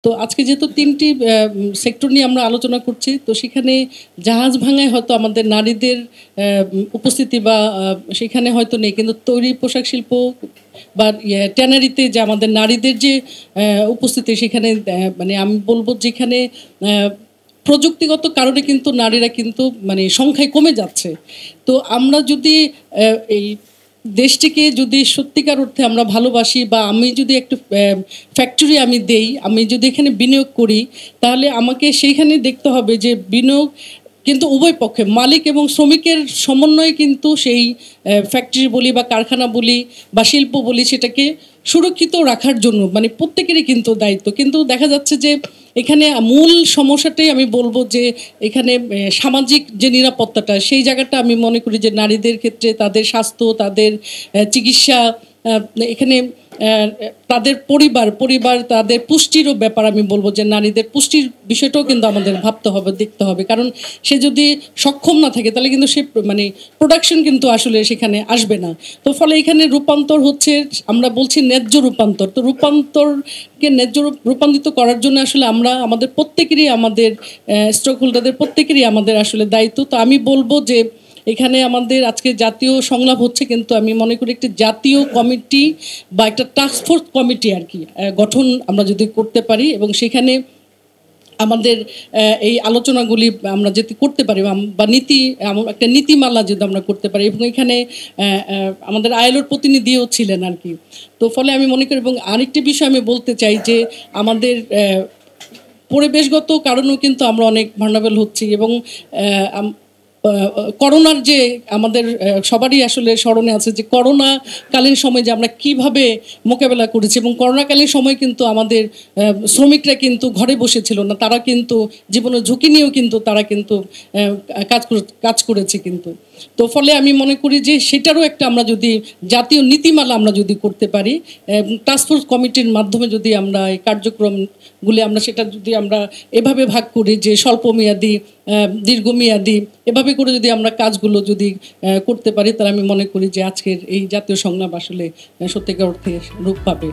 তো আজকে যেহেতু ৩ টি সেক্টর নিয়ে আমরা আলোচনা করছি, তো সেখানে জাহাজ ভাঙায় হয়তো আমাদের নারীদের উপস্থিতি বা সেখানে হয়তো নেই। কিন্তু তৈরি পোশাক শিল্প বা ট্যানারিতে যে আমাদের নারীদের যে উপস্থিতি সেখানে মানে আমি বলব যেখানে প্রযুক্তিগত কারণে কিন্তু নারীরা কিন্তু মানে সংখ্যায় কমে যাচ্ছে। তো আমরা যদি এই দেশটিকে যদি সত্যিকার অর্থে আমরা ভালোবাসি বা আমি যদি একটু ফ্যাক্টরি আমি দেই, আমি যদি এখানে বিনিয়োগ করি, তাহলে আমাকে সেইখানে দেখতে হবে যে বিনিয়োগ কিন্তু উভয় পক্ষে মালিক এবং শ্রমিকের সমন্বয়ে কিন্তু সেই ফ্যাক্টরি বলি বা কারখানা বলি বা শিল্প বলি সেটাকে সুরক্ষিত রাখার জন্য মানে প্রত্যেকেরই কিন্তু দায়িত্ব। কিন্তু দেখা যাচ্ছে যে এখানে মূল সমস্যাটাই আমি বলবো যে এখানে সামাজিক যে নিরাপত্তাটা সেই জায়গাটা আমি মনে করি যে নারীদের ক্ষেত্রে তাদের স্বাস্থ্য, তাদের চিকিৎসা, এখানে তাদের পরিবার তাদের পুষ্টিরও ব্যাপার আমি বলবো যে নারীদের পুষ্টির বিষয়টাও কিন্তু আমাদের ভাবতে হবে, দেখতে হবে। কারণ সে যদি সক্ষম না থাকে তাহলে কিন্তু সে মানে প্রোডাকশন কিন্তু আসলে সেখানে আসবে না। তো ফলে এখানে রূপান্তর হচ্ছে, আমরা বলছি ন্যায্য রূপান্তর। তো রূপান্তরকে ন্যায্য রূপান্তরিত করার জন্য আসলে আমরা আমাদের প্রত্যেকেরই আমাদের স্টক হোল্ডারদের প্রত্যেকেরই আমাদের আসলে দায়িত্ব। তো আমি বলবো যে এখানে আমাদের আজকে জাতীয় সংলাপ হচ্ছে, কিন্তু আমি মনে করি একটি জাতীয় কমিটি বা একটা টাস্কফোর্স কমিটি আর কি গঠন আমরা যদি করতে পারি এবং সেখানে আমাদের এই আলোচনাগুলি আমরা যদি করতে পারি বা একটা নীতিমালা যদি আমরা করতে পারি এবং এখানে আমাদের আইএলওর প্রতিনিধিও ছিলেন আর কি। তো ফলে আমি মনে করি, এবং আরেকটি বিষয় আমি বলতে চাই যে আমাদের পরিবেশগত কারণেও কিন্তু আমরা অনেক ভালনারেবল হচ্ছি এবং করোনার যে আমাদের সবারই আসলে স্মরণে আছে যে করোনাকালীন সময় যে আমরা কিভাবে মোকাবেলা করেছি এবং করোনাকালীন সময় কিন্তু আমাদের শ্রমিকরা কিন্তু ঘরে বসেছিল না, তারা কিন্তু জীবনের ঝুঁকি নিয়েও কিন্তু তারা কিন্তু কাজ করেছে কিন্তু। তো ফলে আমি মনে করি যে সেটারও একটা আমরা যদি জাতীয় নীতিমালা আমরা যদি করতে পারি, টাস্কফোর্স কমিটির মাধ্যমে যদি আমরা এই কার্যক্রমগুলি আমরা সেটা যদি আমরা এভাবে ভাগ করি যে স্বল্পমেয়াদী, দীর্ঘমেয়াদী, এভাবে করে যদি আমরা কাজগুলো যদি করতে পারি, তাহলে আমি মনে করি যে আজকের এই জাতীয় সংলাপ আসলে সত্যিকার অর্থে রূপ পাবে।